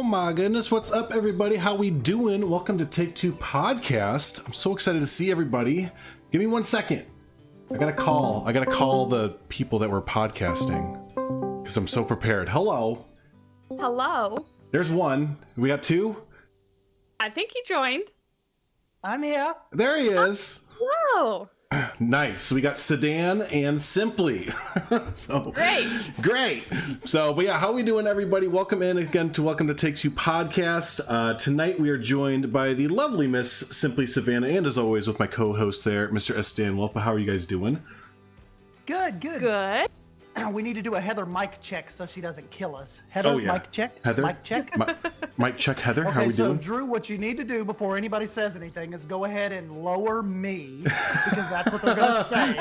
Oh my goodness, what's up everybody? How we doing? Welcome to Take2Podcast. I'm so excited to see everybody. Give me 1 second. I gotta call the people that were podcasting because I'm so prepared. Hello. Hello. There's one. We got two? I think he joined. I'm here. There he is. Hello. Nice. We got Sdan and Simply. So great. So, but yeah, how we doing, everybody? Welcome in again to Take2Podcast. Tonight we are joined by the lovely Miss SimplySavannah, and as always with my co-host there, Mr. Sdanwolf. But how are you guys doing? Good. We need to do a Heather mic check so she doesn't kill us. Heather, mic check. Heather, mic check. Mic check, Heather. Okay, how we doing? So Drew, what you need to do before anybody says anything is go ahead and lower me because that's what they're gonna say.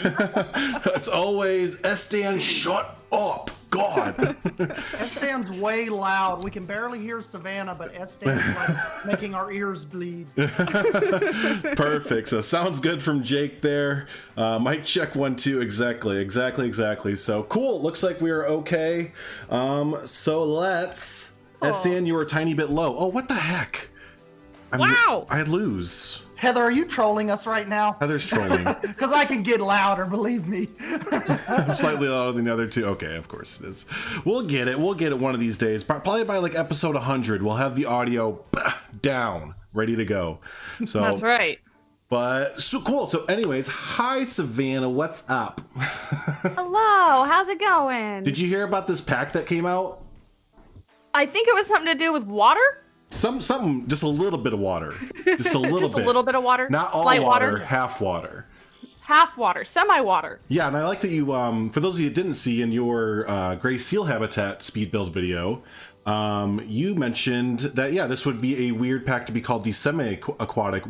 It's always Sdan, shut up. God. Sdan's way loud. We can barely hear Savannah, but Sdan's like making our ears bleed. Perfect. So sounds good from Jake there. Mic check 1, 2. Exactly. So cool. Looks like we are okay. So let's. Sdan, you were a tiny bit low. Oh, what the heck? Wow. I lose. Heather, are you trolling us right now? Heather's trolling. Because I can get louder, believe me. I'm slightly louder than the other two. Okay, of course it is. We'll get it one of these days. Probably by like episode 100, we'll have the audio down, ready to go. So that's right. But so cool. So anyways, hi Savannah, what's up? Hello, how's it going? Did you hear about this pack that came out? I think it was something to do with water. Something, just a little bit of water. Just a little Just bit. A little bit of water? Not all Slight water, half water. Half water, semi-water. Yeah, and I like that you, for those of you who didn't see in your gray seal habitat speed build video, you mentioned that, yeah, this would be a weird pack to be called the semi-aquatic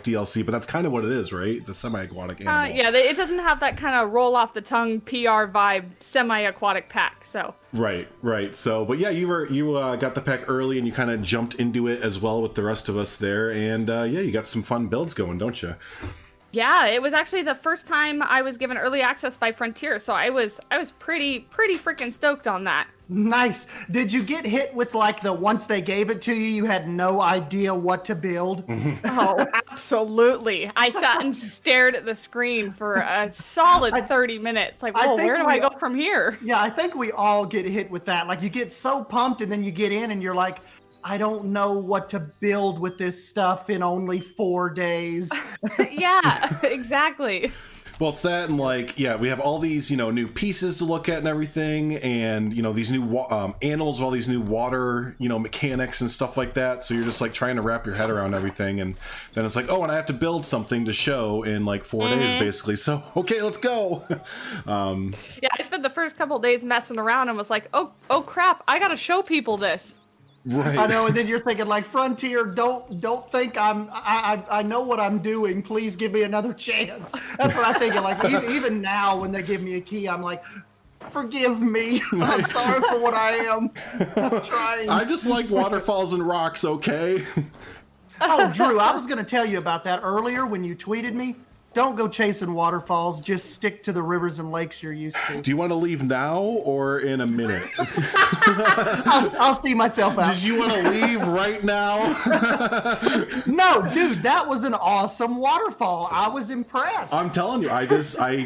DLC, but that's kind of what it is, right? The semi-aquatic animal. Yeah, it doesn't have that kind of roll-off-the-tongue PR vibe semi-aquatic pack, so... Right. So, but yeah, you got the pack early and you kind of jumped into it as well with the rest of us there, and yeah, you got some fun builds going, don't you? Yeah, it was actually the first time I was given early access by Frontier, so I was pretty freaking stoked on that. Nice. Did you get hit with like the once they gave it to you, you had no idea what to build? Oh, absolutely. I sat and stared at the screen for a solid 30 minutes. Like, whoa, where do I go from here? Yeah, I think we all get hit with that. Like, you get so pumped and then you get in and you're like, I don't know what to build with this stuff in only 4 days. Yeah, exactly. Well, it's that, and like, yeah, we have all these, new pieces to look at and everything, and, these new animals with all these new water, mechanics and stuff like that. So you're just like trying to wrap your head around everything, and then it's like, oh, and I have to build something to show in like 4 days, basically. So, okay, let's go. Yeah, I spent the first couple of days messing around and was like, oh crap, I gotta show people this. Right. I know, and then you're thinking like, Frontier, don't think I know what I'm doing. Please give me another chance. That's what I'm thinking. Like even now, when they give me a key, I'm like, forgive me. I'm sorry for what I am. I'm trying. I just like waterfalls and rocks. Okay. Oh, Drew, I was going to tell you about that earlier when you tweeted me. Don't go chasing waterfalls. Just stick to the rivers and lakes you're used to. Do you want to leave now or in a minute? I'll see myself out. Did you want to leave right now? No, dude, that was an awesome waterfall. I was impressed. I'm telling you, I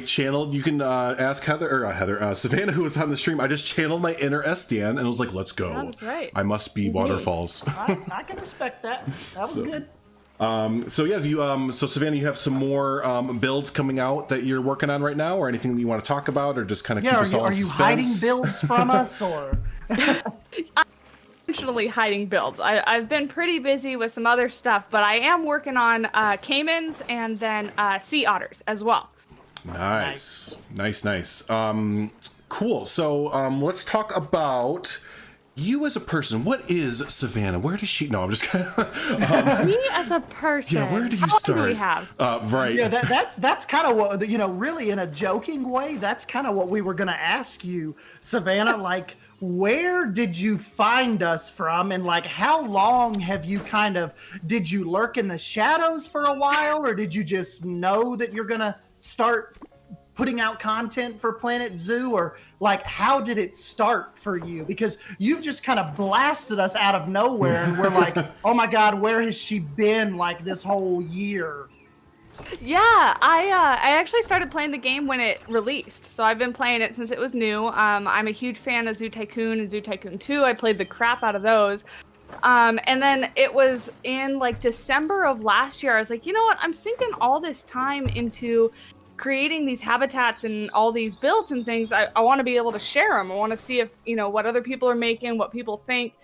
channeled. You can ask Savannah, who was on the stream. I just channeled my inner Sdan and I was like, let's go. That's right. I must be waterfalls. I can respect that. That was good. So yeah, so Savannah, you have some more builds coming out that you're working on right now, or anything that you want to talk about, or just kind of keep us all in suspense? Are you hiding builds from us, or? I'm intentionally hiding builds. I've been pretty busy with some other stuff, but I am working on caimans and then sea otters as well. Nice. Cool. So let's talk about you as a person. What is Savannah? Where does she? No, I'm just kind of. Me as a person. Yeah, where do you How start? do we have? Right. Yeah, that's kind of what, really in a joking way. That's kind of what we were gonna ask you, Savannah. Like, where did you find us from, and like, how long have you did you lurk in the shadows for a while, or did you just know that you're gonna start putting out content for Planet Zoo, or like how did it start for you? Because you've just kind of blasted us out of nowhere, and we're like, oh my God, where has she been like this whole year? Yeah, I actually started playing the game when it released, so I've been playing it since it was new. I'm a huge fan of Zoo Tycoon and Zoo Tycoon 2. I played the crap out of those. And then it was in like December of last year, I was like, you know what? I'm sinking all this time into creating these habitats and all these builds and things. I want to be able to share them. I want to see if, what other people are making, what people think.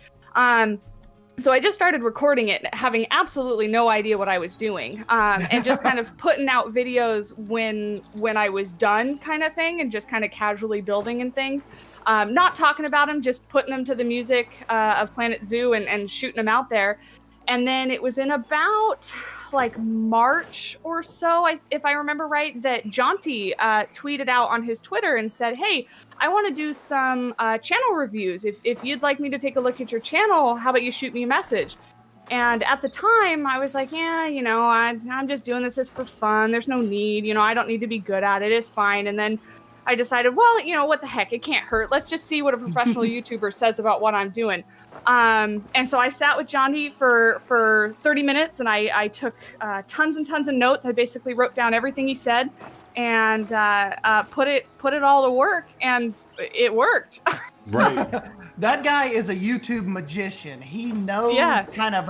So I just started recording it, having absolutely no idea what I was doing, and just kind of putting out videos when I was done, kind of thing, and just kind of casually building and things. Not talking about them, just putting them to the music of Planet Zoo and shooting them out there. And then it was in about like March or so, if I remember right, that Jaunty tweeted out on his Twitter and said, hey, I want to do some channel reviews. If you'd like me to take a look at your channel, how about you shoot me a message? And at the time, I was like, yeah, I'm just doing this for fun. There's no need. I don't need to be good at it. It's fine. And then I decided, well, what the heck? It can't hurt. Let's just see what a professional YouTuber says about what I'm doing. And so I sat with Johnny for 30 minutes, and I took tons and tons of notes. I basically wrote down everything he said and put it all to work, and it worked. Right. That guy is a YouTube magician. He knows kind of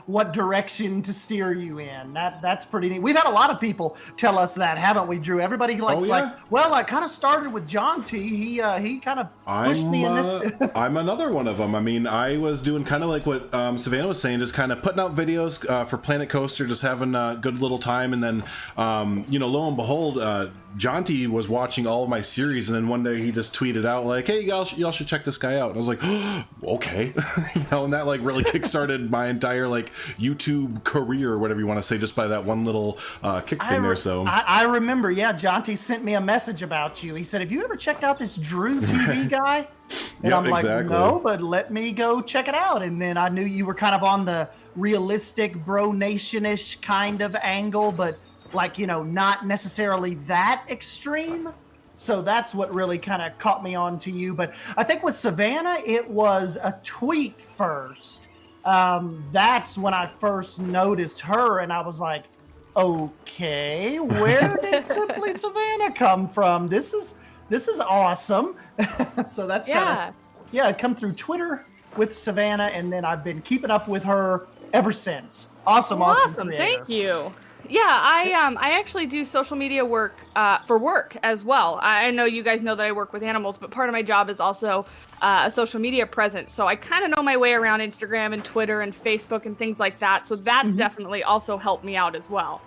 what direction to steer you in. That's pretty neat. We've had a lot of people tell us that, haven't we, Drew? Everybody likes well, I kind of started with John T. He kind of pushed me in this. I'm another one of them. I mean, I was doing kind of like what Savannah was saying, just kind of putting out videos for Planet Coaster, just having a good little time. And then, lo and behold, John T was watching all of my series, and then one day he just tweeted out like, hey, y'all should check this guy out. And I was like, oh, okay. And that like really kickstarted my entire like YouTube career, or whatever you want to say, just by that one little kick thing there. So I remember, John T sent me a message about you. He said, have you ever checked out this Drew TV guy? And I'm like, no, but let me go check it out. And then I knew you were kind of on the realistic bro nation-ish kind of angle, but like, not necessarily that extreme. So that's what really kind of caught me on to you. But I think with Savannah, it was a tweet first. That's when I first noticed her, and I was like, okay, where did SimplySavannah come from? This is awesome. So that's kind of, it come through Twitter with Savannah, and then I've been keeping up with her ever since. Awesome creator. Thank you. Yeah, I actually do social media work for work as well. I know you guys know that I work with animals, but part of my job is also a social media presence. So I kind of know my way around Instagram and Twitter and Facebook and things like that. So that's definitely also helped me out as well.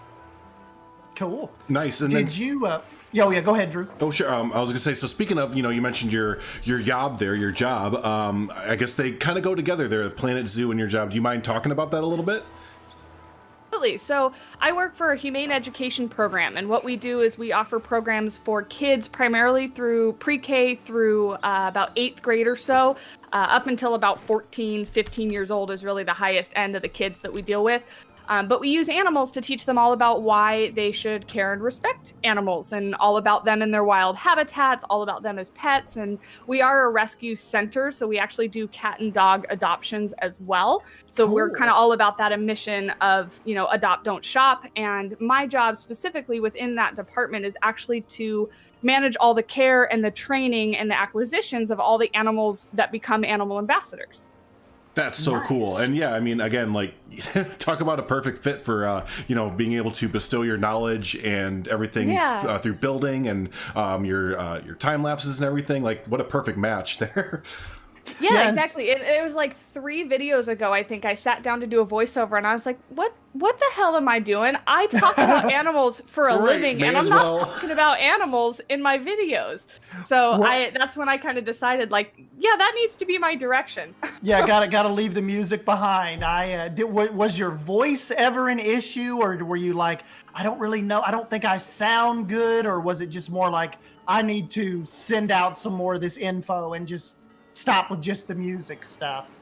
Cool. Nice. And did you? Go ahead, Drew. Oh, sure. I was gonna say. So speaking of, you mentioned your job there, your job. I guess they kind of go together there, Planet Zoo and your job. Do you mind talking about that a little bit? Absolutely. So I work for a humane education program, and what we do is we offer programs for kids primarily through pre-K through about 8th grade or so, up until about 14, 15 years old is really the highest end of the kids that we deal with. But we use animals to teach them all about why they should care and respect animals, and all about them in their wild habitats, all about them as pets. And we are a rescue center, so we actually do cat and dog adoptions as well. So we're kind of all about that mission of, adopt, don't shop. And my job specifically within that department is actually to manage all the care and the training and the acquisitions of all the animals that become animal ambassadors. That's so cool. And yeah, I mean, again, like, talk about a perfect fit for, being able to bestow your knowledge and everything through building and your time lapses and everything. Like, what a perfect match there. Yeah, exactly. It was like 3 videos ago, I think I sat down to do a voiceover, and I was like, what the hell am I doing? I talk about animals for a living, and I'm not talking about animals in my videos. So that's when I kind of decided, like, that needs to be my direction. Yeah, gotta leave the music behind. Was your voice ever an issue, or were you like, I don't really know, I don't think I sound good, or was it just more like, I need to send out some more of this info and just stop with just the music stuff?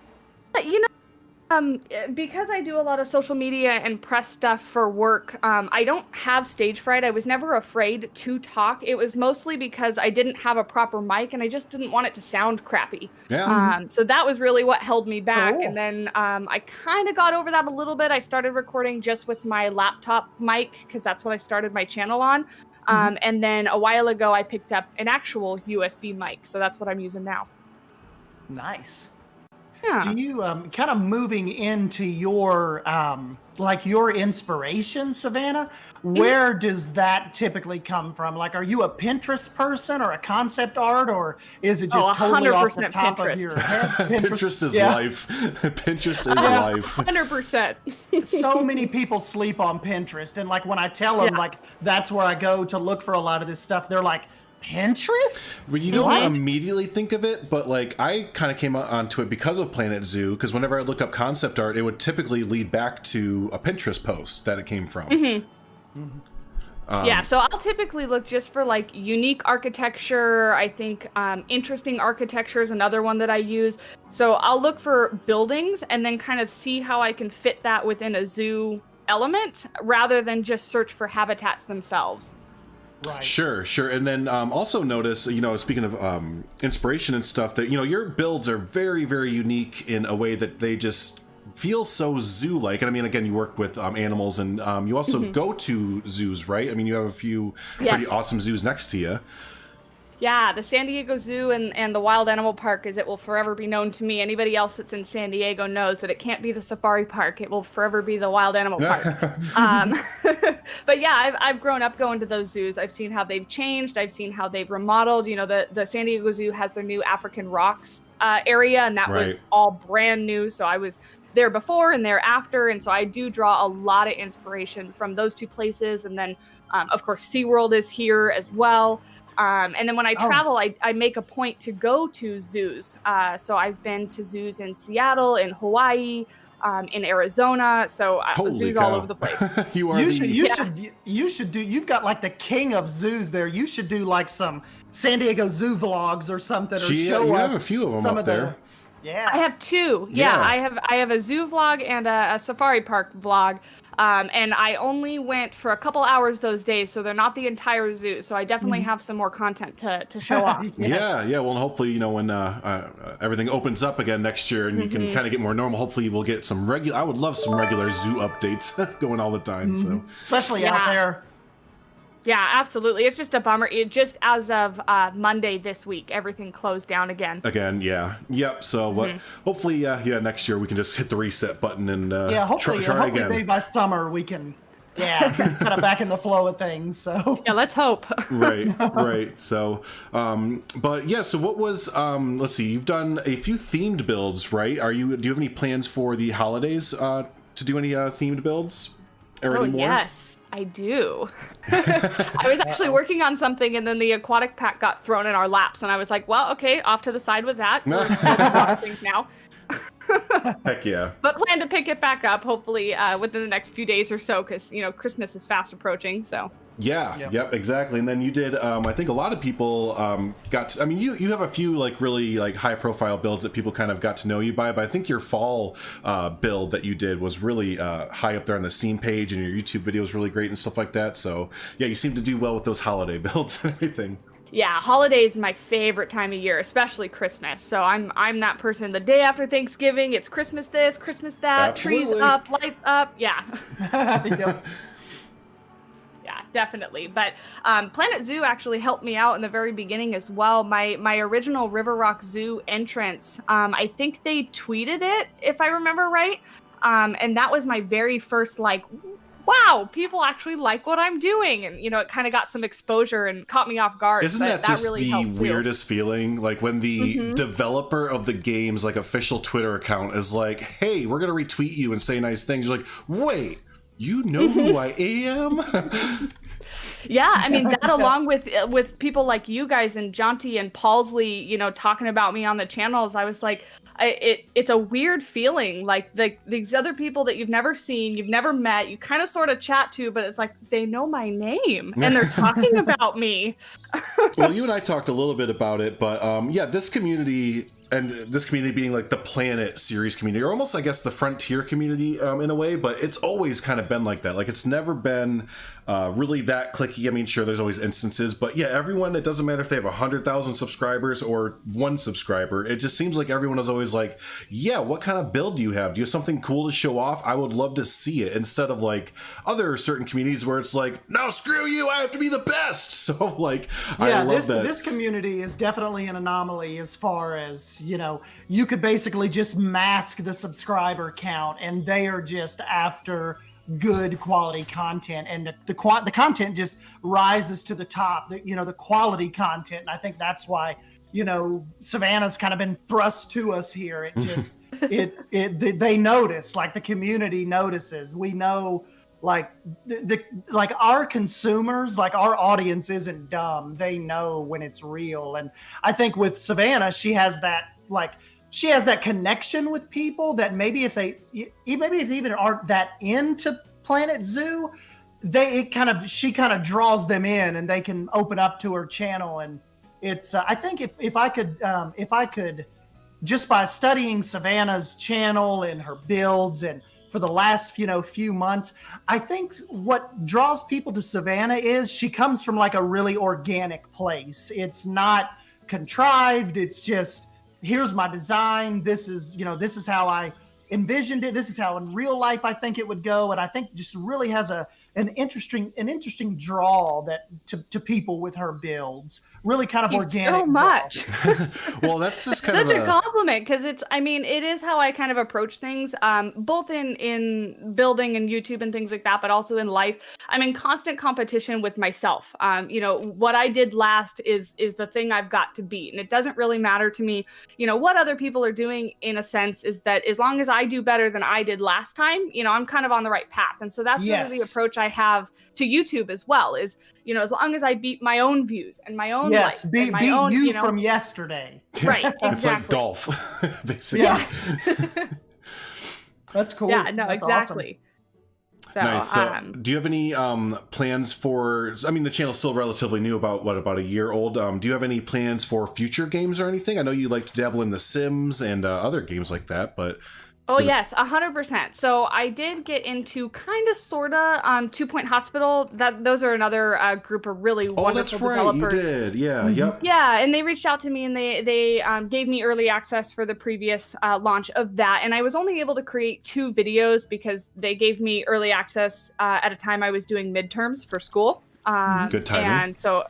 Because I do a lot of social media and press stuff for work, I don't have stage fright. I was never afraid to talk. It was mostly because I didn't have a proper mic and I just didn't want it to sound crappy. Yeah. So that was really what held me back. Cool. And then I kind of got over that a little bit. I started recording just with my laptop mic because that's what I started my channel on. And then a while ago, I picked up an actual USB mic. So that's what I'm using now. Nice. Yeah. Do you kind of moving into your like your inspiration, Savannah? Where does that typically come from? Like, are you a Pinterest person or a concept art, or is it just totally off the 100% top of Pinterest. your head? Pinterest is life. Pinterest is life. 100%. So many people sleep on Pinterest, and like when I tell them like that's where I go to look for a lot of this stuff, they're like, Pinterest? Well, you don't immediately think of it, but like I kind of came onto it because of Planet Zoo, because whenever I look up concept art, it would typically lead back to a Pinterest post that it came from. Yeah, so I'll typically look just for like unique architecture. I think interesting architecture is another one that I use. So I'll look for buildings and then kind of see how I can fit that within a zoo element rather than just search for habitats themselves. Right. Sure. And then also notice, speaking of inspiration and stuff, that, your builds are very, very unique in a way that they just feel so zoo-like. And I mean, again, you work with animals and you also go to zoos, right? I mean, you have a few pretty awesome zoos next to you. Yeah, the San Diego Zoo and the Wild Animal Park, as it will forever be known to me. Anybody else that's in San Diego knows that it can't be the Safari Park. It will forever be the Wild Animal Park. But yeah, I've grown up going to those zoos. I've seen how they've changed. I've seen how they've remodeled. The San Diego Zoo has their new African Rocks area, and that was all brand new. So I was there before and there after. And so I do draw a lot of inspiration from those two places. And then, of course, SeaWorld is here as well. And then when I travel, I make a point to go to zoos. So I've been to zoos in Seattle, in Hawaii, in Arizona. So zoos all over the place. You should do. You've got like the king of zoos there. You should do like some San Diego Zoo vlogs or something. Or you have a few of them up there. Yeah, I have two. Yeah, I have a zoo vlog and a safari park vlog. And I only went for a couple hours those days, so they're not the entire zoo. So I definitely have some more content to show off. Yes. Yeah. Well, and hopefully, when everything opens up again next year and you can kind of get more normal, hopefully we'll get some regular. I would love some regular zoo updates going all the time. So especially out there. Yeah, absolutely. It's just a bummer. It just as of Monday this week, everything closed down again. Yeah. Yep. So, but hopefully, next year we can just hit the reset button and hopefully try again. Maybe by summer we can, kind of back in the flow of things. So yeah, let's hope. Right. So, but yeah. So, what was? Let's see. You've done a few themed builds, right? Do you have any plans for the holidays to do any themed builds? Anymore? Yes. I do. I was actually working on something and then the aquatic pack got thrown in our laps and I was like, well, okay, off to the side with that. We're things now. Heck yeah. But plan to pick it back up hopefully within the next few days or so because, Christmas is fast approaching. So. Yeah, yep, exactly. And then you did, I think a lot of people you have a few like really like high profile builds that people kind of got to know you by, but I think your fall build that you did was really high up there on the Steam page and your YouTube video was really great and stuff like that. So yeah, you seem to do well with those holiday builds and everything. Yeah, holidays my favorite time of year, especially Christmas. So I'm that person. The day after Thanksgiving, it's Christmas this, Christmas that, Absolutely. Trees up, lights up. Yeah. Yep. Yeah, definitely. But Planet Zoo actually helped me out in the very beginning as well. My original River Rock Zoo entrance, I think they tweeted it, if I remember right. And that was my very first wow, people actually like what I'm doing. And, it kind of got some exposure and caught me off guard. Isn't that just really the weirdest feeling? Like when the developer of the game's official Twitter account is like, hey, we're going to retweet you and say nice things. You're like, wait, you know who I am? Yeah, I mean, that along with people like you guys and Jonty and Paulsley, talking about me on the channels, I was like, it's a weird feeling. Like these other people that you've never seen, you've never met, you kind of sort of chat to, but it's like they know my name and they're talking about me. Well, you and I talked a little bit about it, but yeah, this community, and this community being like the Planet series community, or almost, I guess, the Frontier community in a way, but it's always kind of been like that. Like, it's never been really that clicky. I mean, sure, there's always instances, but yeah, everyone, it doesn't matter if they have 100,000 subscribers or 1 subscriber. It just seems like everyone is always like, yeah, what kind of build do you have? Do you have something cool to show off? I would love to see it, instead of like other certain communities where it's like, no, screw you, I have to be the best. So like, yeah, I love that. This community is definitely an anomaly as far as, you know, you could basically just mask the subscriber count and they are just after good quality content, and the content just rises to the top, the quality content. And I think that's why, Savannah's kind of been thrust to us here. It just, they notice, like the community notices. We know, like like our consumers, like our audience isn't dumb. They know when it's real. And I think with Savannah, she has that connection with people that maybe if they even aren't that into Planet Zoo, she kind of draws them in and they can open up to her channel. And it's I think if I could just by studying Savannah's channel and her builds, and for the last few months, I think what draws people to Savannah is she comes from like a really organic place. It's not contrived. It's just, here's my design. This is how I envisioned it. This is how in real life I think it would go. And I think just really has an interesting draw that to people with her builds. Really kind of organic. So much. Well, that's just kind of such a compliment, because it is how I kind of approach things, both in building and YouTube and things like that, but also in life. I'm in constant competition with myself. What I did last is the thing I've got to beat, and it doesn't really matter to me, what other people are doing. In a sense, is that as long as I do better than I did last time, I'm kind of on the right path. And so that's really the approach I have to YouTube as well, is as long as I beat my own views and my own life, beat my own, you from yesterday. Right, exactly. It's like Dolph, basically. Yeah. That's cool. Yeah, no, That's exactly. Awesome. So, nice. So, do you have any plans for? I mean, the channel's still relatively new, about a year old. Do you have any plans for future games or anything? I know you like to dabble in The Sims and other games like that, but. Oh, yes, 100%. So I did get into kind of, sort of, 2 Point Hospital. Those are another group of really wonderful developers. You did. Yeah, yep. Yeah, and they reached out to me, and they gave me early access for the previous launch of that. And I was only able to create 2 videos because they gave me early access at a time I was doing midterms for school. Good timing. And so,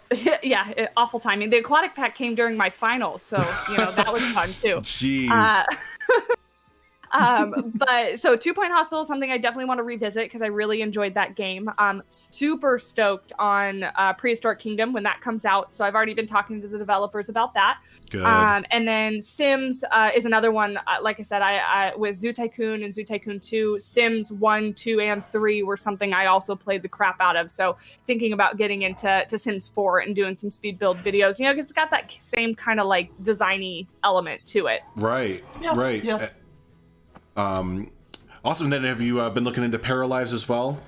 yeah, awful timing. The aquatic pack came during my finals, so, that was fun, too. Jeez. But so 2 Point Hospital is something I definitely want to revisit because I really enjoyed that game. Super stoked on Prehistoric Kingdom when that comes out. So I've already been talking to the developers about that. Good. And then Sims is another one. Like I said, I with Zoo Tycoon and Zoo Tycoon 2, Sims 1, 2, and 3 were something I also played the crap out of. So thinking about getting into Sims 4 and doing some speed build videos, because it's got that same kind of like designy element to it. Right. Yeah, right. yeah. Awesome. Then have you been looking into Paralives as well?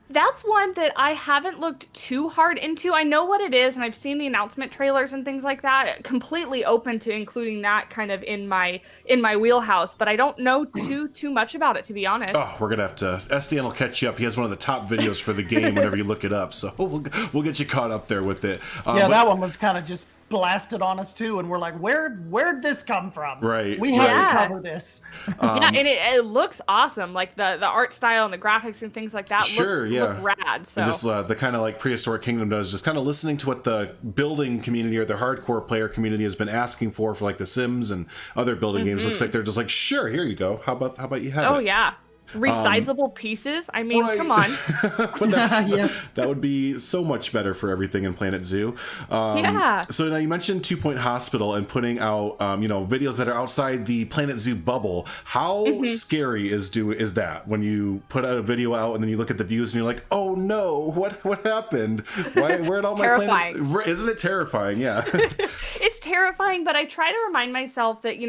That's one that I haven't looked too hard into. I know what it is, and I've seen the announcement trailers and things like that. Completely open to including that kind of in my wheelhouse, but I don't know too much about it, to be honest. Oh, we're gonna have to. SDN will catch you up. He has one of the top videos for the game whenever you look it up, so we'll get you caught up there with it. That one was kind of just blasted on us too, and we're like, where'd this come from? Right. We had to cover this. Yeah, and it looks awesome. Like the art style and the graphics and things like that look rad. So and just the kind of like Prehistoric Kingdom does, just kind of listening to what the building community or the hardcore player community has been asking for like The Sims and other building games. Looks like they're just like, sure, here you go. How about you have it? Oh yeah. Resizable pieces. I mean, right. Come on. But that would be so much better for everything in Planet Zoo. Yeah. So now you mentioned 2 Point Hospital and putting out, videos that are outside the Planet Zoo bubble. How scary is that when you put out a video out and then you look at the views and you're like, oh no, what happened? Where'd all my terrifying. Isn't it terrifying? Yeah. It's terrifying, but I try to remind myself that,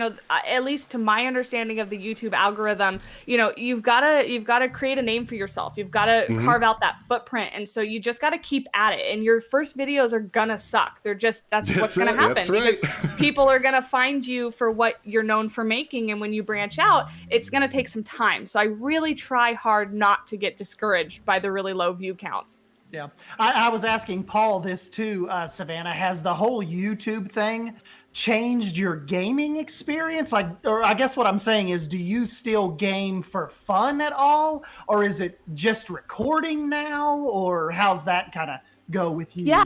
at least to my understanding of the YouTube algorithm, you've got to create a name for yourself. You've got to carve out that footprint. And so you just got to keep at it. And your first videos are going to suck. That's what's going to happen. That's right. Because people are going to find you for what you're known for making. And when you branch out, it's going to take some time. So I really try hard not to get discouraged by the really low view counts. Yeah. I was asking Paul this too, Savannah. Has the whole YouTube thing changed your gaming experience? Or I guess what I'm saying is, do you still game for fun at all? Or is it just recording now? Or how's that kind of go with you? Yeah.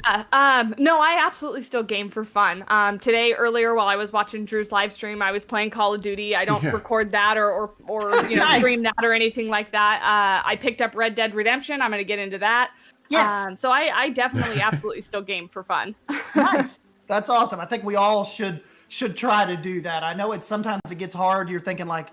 No, I absolutely still game for fun. Today, earlier, while I was watching Drew's live stream, I was playing Call of Duty. I don't record that or Nice. stream that or anything like that. I picked up Red Dead Redemption. I'm going to get into that. Yes. So I definitely absolutely still game for fun. Nice. That's awesome. I think we all should try to do that. I know sometimes it gets hard. You're thinking like,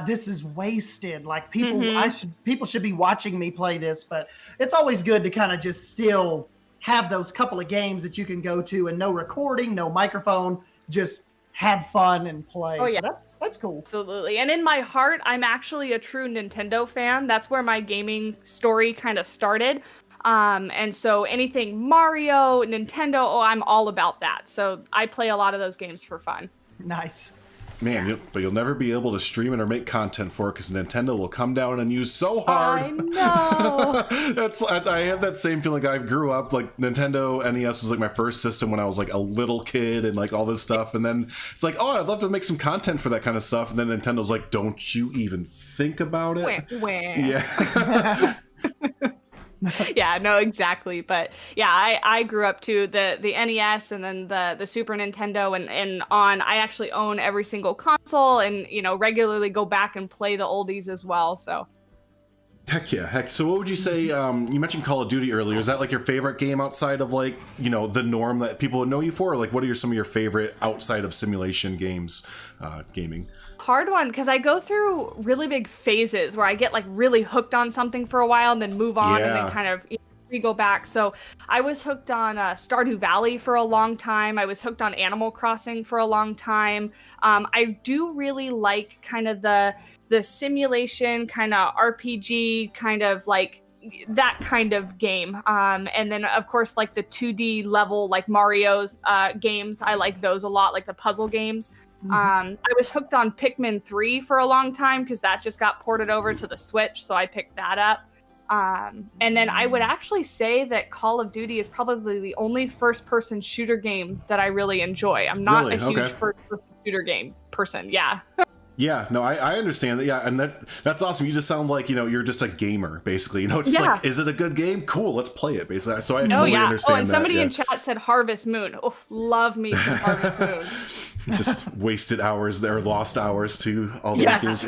this is wasted. Like people should be watching me play this, but it's always good to kind of just still have those couple of games that you can go to and no recording, no microphone, just have fun and play. Oh, yeah. So that's cool. Absolutely. And in my heart, I'm actually a true Nintendo fan. That's where my gaming story kind of started. And so anything Mario, Nintendo, I'm all about that. So I play a lot of those games for fun. Nice. Man, but you'll never be able to stream it or make content for it because Nintendo will come down on you so hard. I know. I have that same feeling. I grew up like Nintendo NES was like my first system when I was like a little kid and like all this stuff. And then it's like, oh, I'd love to make some content for that kind of stuff. And then Nintendo's like, don't you even think about it? Yeah. Yeah, no, exactly. But yeah, I grew up to the NES and then the Super Nintendo and on. I actually own every single console and, regularly go back and play the oldies as well. So. Heck. So what would you say, you mentioned Call of Duty earlier. Is that like your favorite game outside of like, the norm that people would know you for? Or like what are some of your favorite outside of simulation games, gaming? Hard one, because I go through really big phases where I get like really hooked on something for a while and then move on and then kind of go back. So I was hooked on Stardew Valley for a long time. I was hooked on Animal Crossing for a long time. I do really like kind of the simulation kind of RPG kind of like that kind of game. And then of course like the 2D level like Mario's games. I like those a lot, like the puzzle games. I was hooked on Pikmin 3 for a long time because that just got ported over to the Switch, so I picked that up. And then I would actually say that Call of Duty is probably the only first-person shooter game that I really enjoy. I'm not a huge first-person shooter game person. Yeah. Yeah, no, I understand that. Yeah, and that's awesome. You just sound like, you're just a gamer, basically. It's like, is it a good game? Cool, let's play it, basically. So I totally understand that. And somebody in chat said Harvest Moon. Oh, love me some Harvest Moon. Just wasted hours there, lost hours to all those games.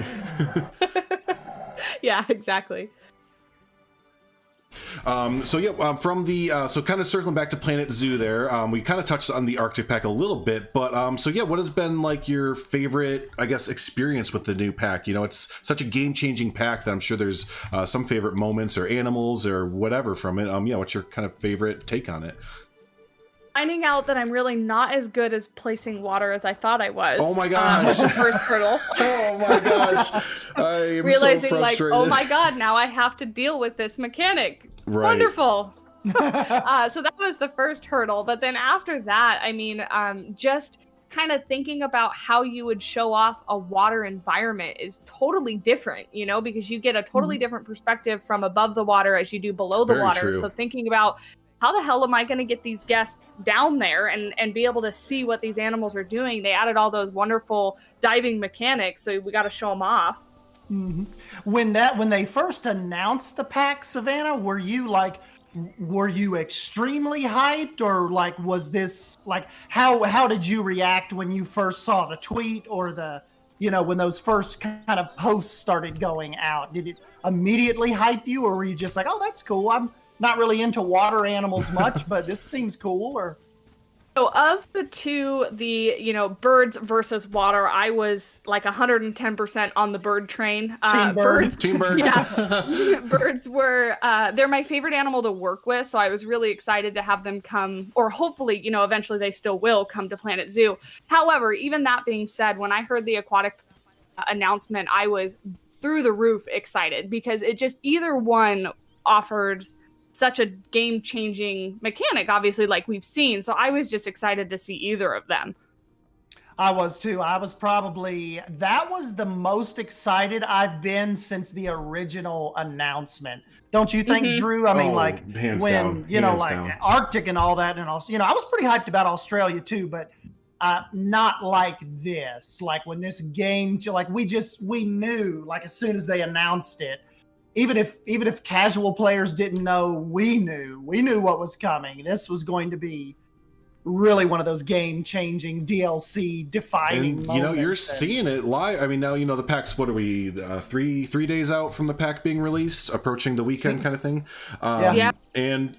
Yeah, exactly. From the so kind of circling back to Planet Zoo there, we kind of touched on the Arctic pack a little bit, but what has been like your favorite, I guess, experience with the new pack? It's such a game-changing pack that I'm sure there's some favorite moments or animals or whatever from it. What's your kind of favorite take on it? Finding out that I'm really not as good as placing water as I thought I was. Oh my gosh! The first hurdle. Oh my gosh! I am realizing so frustrated. like, oh my god, now I have to deal with this mechanic. Right. Wonderful. So that was the first hurdle, but then after that, I mean, just kind of thinking about how you would show off a water environment is totally different, because you get a totally different perspective from above the water as you do below the Very water. true. So thinking about how the hell am I going to get these guests down there and be able to see what these animals are doing? They added all those wonderful diving mechanics, so we got to show them off. Mm-hmm. When they first announced the pack, Savannah, were you extremely hyped, or like was this like how did you react when you first saw the tweet or the when those first kind of posts started going out? Did it immediately hype you, or were you just like, oh, that's cool, I'm not really into water animals much, but this seems cool? Or So of the two, birds versus water, I was like 110% on the bird train. Team bird. Team birds. Yeah, birds were, they're my favorite animal to work with. So I was really excited to have them come, or hopefully, eventually they still will come to Planet Zoo. However, even that being said, when I heard the aquatic announcement, I was through the roof excited because it just, either one offers such a game-changing mechanic, obviously, like we've seen. So I was just excited to see either of them. I was too. That was the most excited I've been since the original announcement. Don't you think, Drew? I mean, hands when, down. Arctic and all that, and also, I was pretty hyped about Australia too, but not like this. Like when this game, we knew, like as soon as they announced it, even if casual players didn't know, we knew what was coming. This was going to be really one of those game-changing DLC defining moments. You're seeing it live. I mean, now the pack's, what are we, three days out from the pack being released, approaching the weekend kind of thing. Yeah. And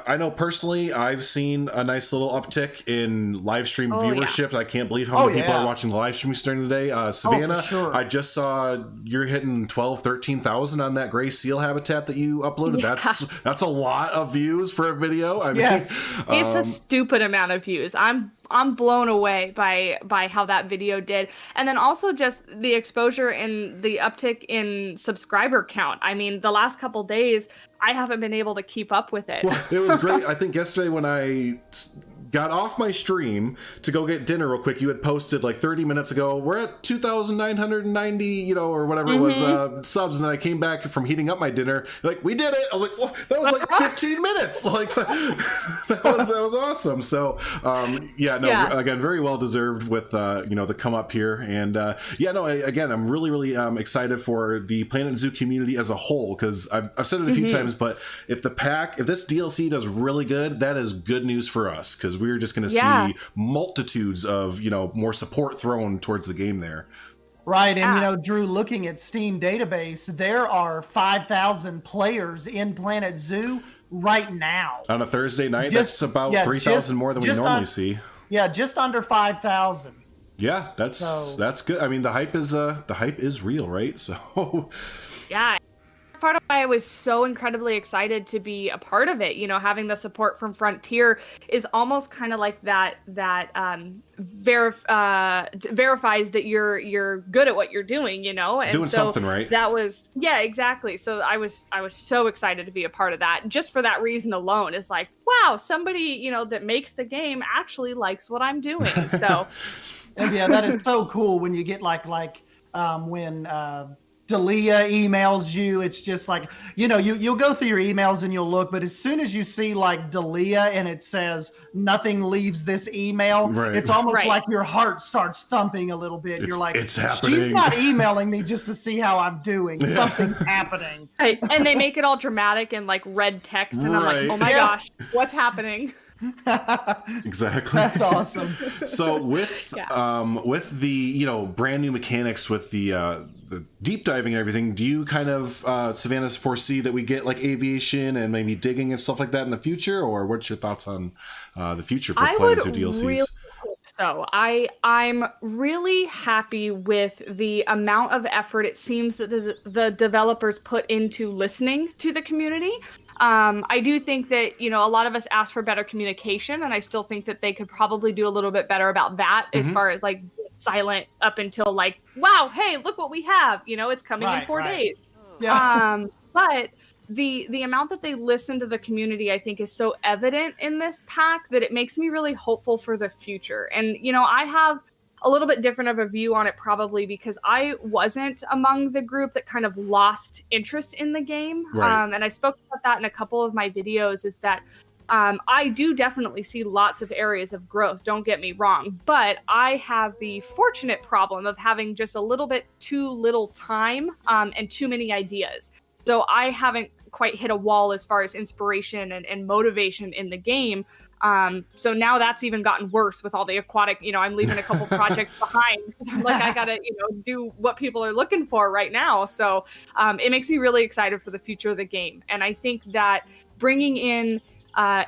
I know personally, I've seen a nice little uptick in live stream viewership. I can't believe how many people are watching the live streams during the day. Savannah, for sure. I just saw you're hitting 13,000 on that gray seal habitat that you uploaded. Yeah. That's a lot of views for a video. I mean, yes. It's a stupid amount of views. I'm blown away by how that video did. And then also just the exposure and the uptick in subscriber count. I mean, the last couple days, I haven't been able to keep up with it. Well, it was great. I think yesterday when I got off my stream to go get dinner real quick, you had posted like 30 minutes ago, we're at 2,990, or whatever it was, subs. And then I came back from heating up my dinner, like, we did it. I was like, well, that was like 15 minutes. Like, that was awesome. So, again, very well deserved with, the come up here. And, again, I'm really, really excited for the Planet Zoo community as a whole, because I've said it a few times, but if this DLC does really good, that is good news for us, because we're just going to see multitudes of, more support thrown towards the game there. Right. And, Drew, looking at Steam database, there are 5,000 players in Planet Zoo right now. On a Thursday night, that's about 3,000 more than we normally see. Yeah, just under 5,000. Yeah, that's good. I mean, the hype is real, right? So yeah. Part of why I was so incredibly excited to be a part of it, having the support from Frontier is almost kind of like that verifies that you're good at what you're doing, and doing something right. That was exactly. So I was so excited to be a part of that. Just for that reason alone, is like, wow, somebody that makes the game actually likes what I'm doing. So and that is so cool when you get when Dalia emails you. It's just like, you'll go through your emails and you'll look, but as soon as you see Dalia and it says nothing leaves this email, it's almost like your heart starts thumping a little bit. You're like, it's happening. She's not emailing me just to see how I'm doing. Something's happening. Right. And they make it all dramatic and red text. And I'm like, oh my gosh, what's happening? Exactly. That's awesome. So with the brand new mechanics, with the deep diving and everything, do you kind of Savannah foresee that we get aviation and maybe digging and stuff like that in the future, or what's your thoughts on the future for Planet Zoo DLCs? Really hope so. I'm really happy with the amount of effort it seems that the developers put into listening to the community. I do think that, a lot of us ask for better communication, and I still think that they could probably do a little bit better about that as far as silent up until wow, hey, look what we have, it's coming in 4 days. Yeah. But the amount that they listen to the community, I think, is so evident in this pack that it makes me really hopeful for the future. And, I have a little bit different of a view on it, probably because I wasn't among the group that kind of lost interest in the game. Right. And I spoke about that in a couple of my videos, is that I do definitely see lots of areas of growth, don't get me wrong, but I have the fortunate problem of having just a little bit too little time and too many ideas. So I haven't quite hit a wall as far as inspiration and motivation in the game. So now that's even gotten worse with all the aquatic, I'm leaving a couple projects behind. I'm like, I gotta, do what people are looking for right now. So it makes me really excited for the future of the game. And I think that bringing in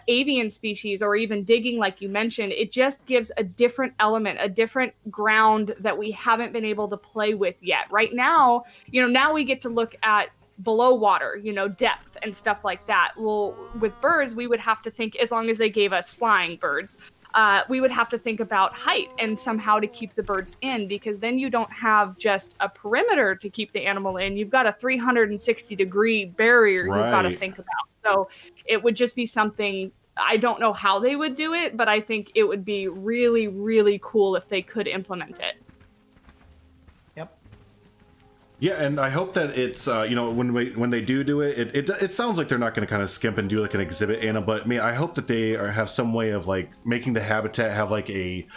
avian species or even digging, like you mentioned, it just gives a different element, a different ground that we haven't been able to play with yet. Right now, now we get to look at below water, depth and stuff like that. Well, with birds, we would have to think, as long as they gave us flying birds, we would have to think about height and somehow to keep the birds in, because then you don't have just a perimeter to keep the animal in. You've got a 360-degree barrier you've got to think about. So it would just be something, I don't know how they would do it, but I think it would be really, really cool if they could implement it. Yep. Yeah, and I hope that it's when they do it, it sounds like they're not going to kind of skimp and do like an exhibit animal, but I hope that they have some way of like making the habitat have like a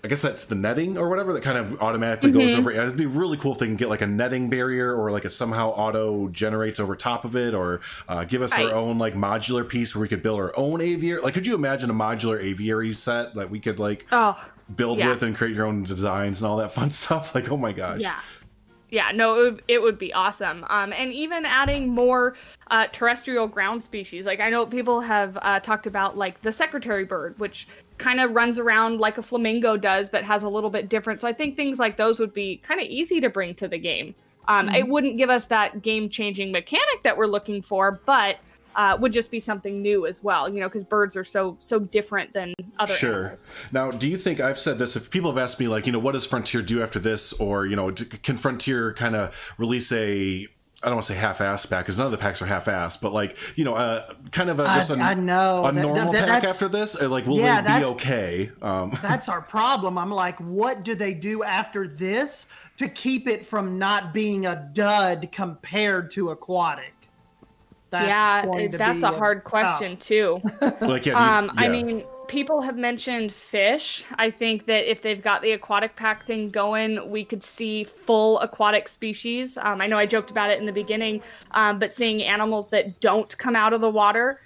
I guess that's the netting or whatever that kind of automatically goes over. It'd be really cool if they can get like a netting barrier or like it somehow auto generates over top of it, or give us our own like modular piece where we could build our own aviary. Like, could you imagine a modular aviary set that we could like build with and create your own designs and all that fun stuff? Like, oh my gosh. Yeah, no, it would be awesome. And even adding more terrestrial ground species. Like, I know people have talked about like the secretary bird, which kind of runs around like a flamingo does, but has a little bit different. So I think things like those would be kind of easy to bring to the game. It wouldn't give us that game-changing mechanic that we're looking for, but would just be something new as well, because birds are so different than other animals. Now, do you think, I've said this, if people have asked me like, what does Frontier do after this, or can Frontier kind of release I don't want to say half-assed pack, because none of the packs are half-assed, but like, kind of a normal pack after this, or like, will they be okay? That's our problem. I'm like, what do they do after this to keep it from not being a dud compared to aquatic? That's a hard question too. Like, I mean, people have mentioned fish. I think that if they've got the aquatic pack thing going, we could see full aquatic species. I know I joked about it in the beginning, but seeing animals that don't come out of the water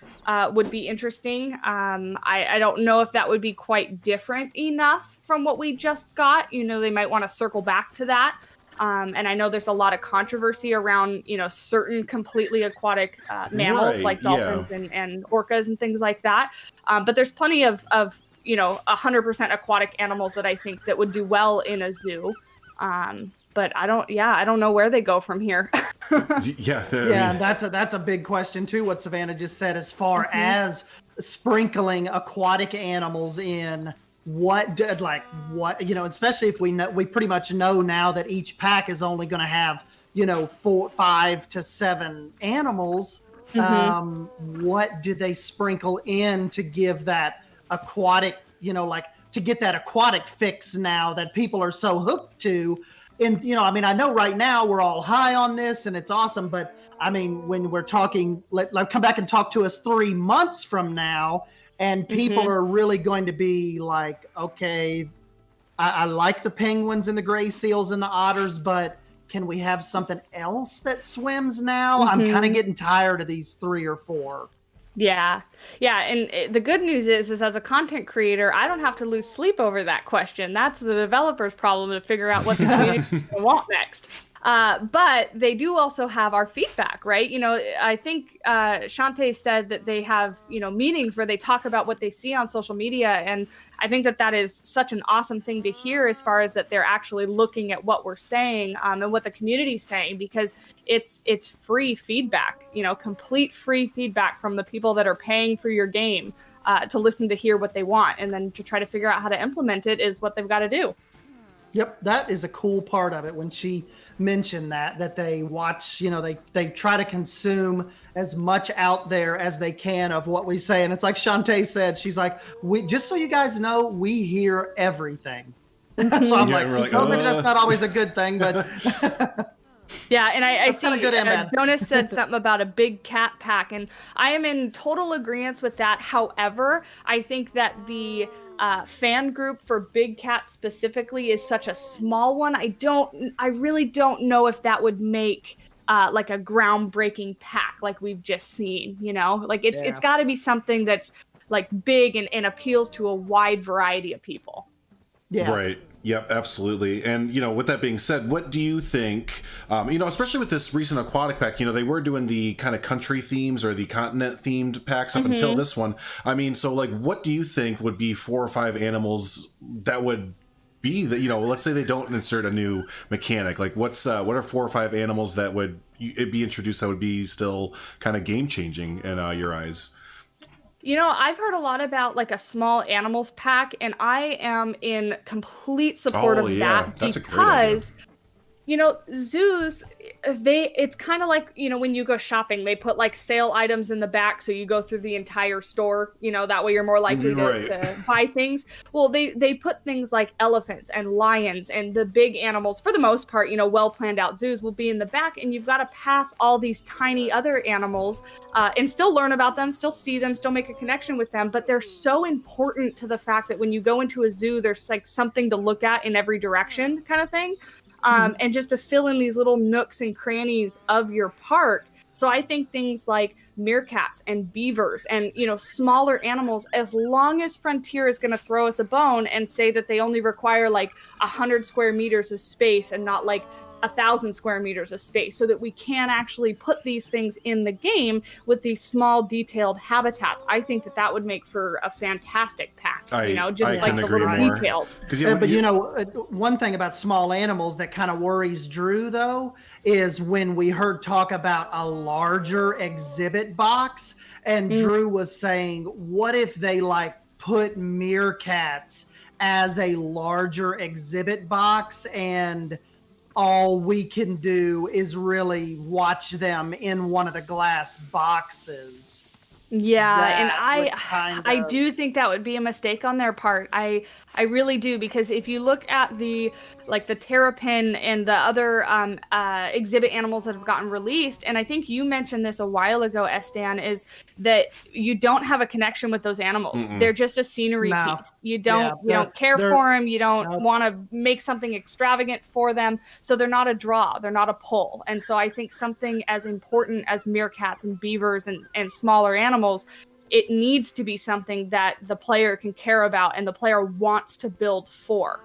would be interesting. I don't know if that would be quite different enough from what we just got. They might want to circle back to that. And I know there's a lot of controversy around, certain completely aquatic mammals like dolphins and orcas and things like that. But there's plenty of 100% aquatic animals that I think that would do well in a zoo. But I don't know where they go from here. That's a big question too, what Savannah just said, as far as sprinkling aquatic animals in. Especially if we pretty much know now that each pack is only going to have 5 to 7 animals. What do they sprinkle in to give that aquatic, to get that aquatic fix now that people are so hooked to? And I know right now we're all high on this and it's awesome, but I mean, when we're talking, come back and talk to us 3 months from now. And people are really going to be like, okay, I like the penguins and the gray seals and the otters, but can we have something else that swims now? I'm kind of getting tired of these 3 or 4. Yeah. And the good news is as a content creator, I don't have to lose sleep over that question. That's the developer's problem to figure out what the community want next. But they do also have our feedback, right? I think Shantae said that they have, meetings where they talk about what they see on social media. And I think that is such an awesome thing to hear, as far as that they're actually looking at what we're saying and what the community's saying, because it's free feedback, complete free feedback from the people that are paying for your game to listen to hear what they want. And then to try to figure out how to implement it is what they've got to do. Yep, that is a cool part of it, when she mentioned that they watch, they try to consume as much out there as they can of what we say. And it's like Shantae said, she's like, just so you guys know, we hear everything. So I'm maybe that's not always a good thing, but yeah, and I see Jonas said something about a big cat pack, and I am in total agreement with that. However, I think that the fan group for big cats specifically is such a small one. I really don't know if that would make like a groundbreaking pack like we've just seen, it's got to be something that's like big and appeals to a wide variety of people. Yeah. Right. Yep, absolutely. And, with that being said, what do you think, especially with this recent aquatic pack, they were doing the kind of country themes or the continent themed packs up until this one. I mean, so like, what do you think would be 4 or 5 animals that would be that, let's say they don't insert a new mechanic, like what are 4 or 5 animals that would it be introduced that would be still kind of game changing in your eyes? I've heard a lot about like a small animals pack, and I am in complete support of that that's because, zoos, it's kind of like, when you go shopping, they put like sale items in the back. So you go through the entire store, that way you're more likely to buy things. Well, they put things like elephants and lions and the big animals, for the most part, well planned out zoos will be in the back, and you've got to pass all these tiny other animals and still learn about them, still see them, still make a connection with them. But they're so important to the fact that when you go into a zoo, there's like something to look at in every direction kind of thing. And just to fill in these little nooks and crannies of your park. So I think things like meerkats and beavers and, smaller animals, as long as Frontier is going to throw us a bone and say that they only require like 100 square meters of space and not like 1,000 square meters of space, so that we can actually put these things in the game with these small detailed habitats. I think that would make for a fantastic pack, just like the little details. But one thing about small animals that kind of worries Drew though, is when we heard talk about a larger exhibit box, and Drew was saying, what if they like put meerkats as a larger exhibit box, and all we can do is really watch them in one of the glass boxes? Yeah, and I do think that would be a mistake on their part. I really do, because if you look at the terrapin and the other exhibit animals that have gotten released, and I think you mentioned this a while ago, Sdan, is that you don't have a connection with those animals. They're just a scenery piece. You don't care for them. You don't want to make something extravagant for them. So they're not a draw. They're not a pull. And so I think something as important as meerkats and beavers and smaller animals, it needs to be something that the player can care about and the player wants to build for.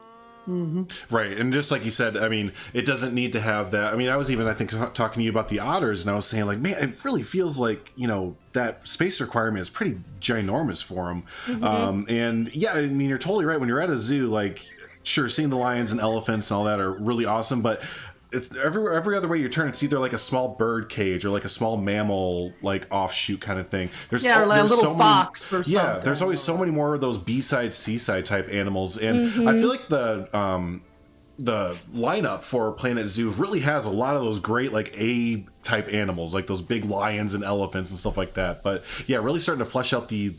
Right. And just like you said, I mean, it doesn't need to have that. I mean, I was even, I think, talking to you about the otters, and I was saying, like, man, it really feels like, that space requirement is pretty ginormous for them. And yeah, I mean, you're totally right. When you're at a zoo, like, sure, seeing the lions and elephants and all that are really awesome, but it's every other way you turn, it's either like a small bird cage or like a small mammal like offshoot kind of thing. There's or like a little fox or something. Yeah, there's always so many more of those B-side, C-side type animals, and I feel like the lineup for Planet Zoo really has a lot of those great like A type animals, like those big lions and elephants and stuff like that. But yeah, really starting to flesh out the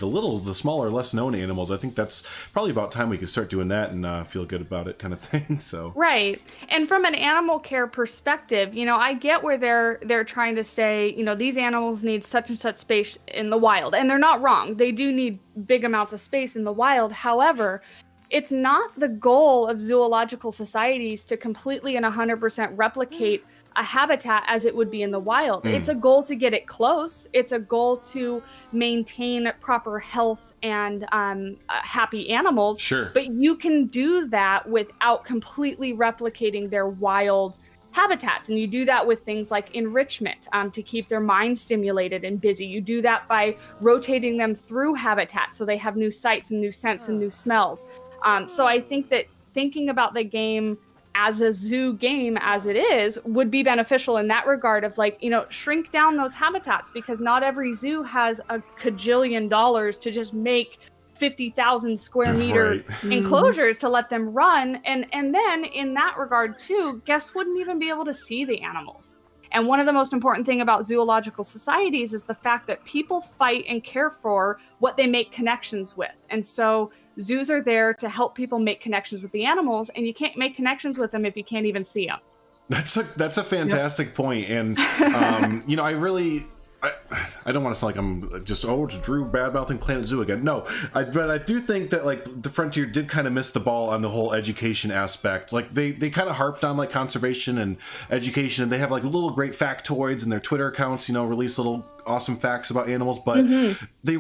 smaller, less known animals. I think that's probably about time we could start doing that and feel good about it, kind of thing. So right. And from an animal care perspective, I get where they're trying to say, these animals need such and such space in the wild, and they're not wrong. They do need big amounts of space in the wild. However, it's not the goal of zoological societies to completely and 100% replicate a habitat as it would be in the wild. It's a goal to get it close. It's a goal to maintain proper health and happy animals. Sure. But you can do that without completely replicating their wild habitats. And you do that with things like enrichment to keep their mind stimulated and busy. You do that by rotating them through habitats so they have new sights and new scents and new smells. So I think that thinking about the game as a zoo game as it is would be beneficial in that regard of like, shrink down those habitats, because not every zoo has a cajillion dollars to just make 50,000 square meter enclosures to let them run. And then in that regard too, guests wouldn't even be able to see the animals. And one of the most important thing about zoological societies is the fact that people fight and care for what they make connections with. And so zoos are there to help people make connections with the animals, and you can't make connections with them if you can't even see them. That's a fantastic point. And, I don't want to sound like I'm just, it's Drew bad-mouthing Planet Zoo again. No, but I do think that like the Frontier did kind of miss the ball on the whole education aspect. Like they kind of harped on like conservation and education, and they have like little great factoids in their Twitter accounts, release little awesome facts about animals. But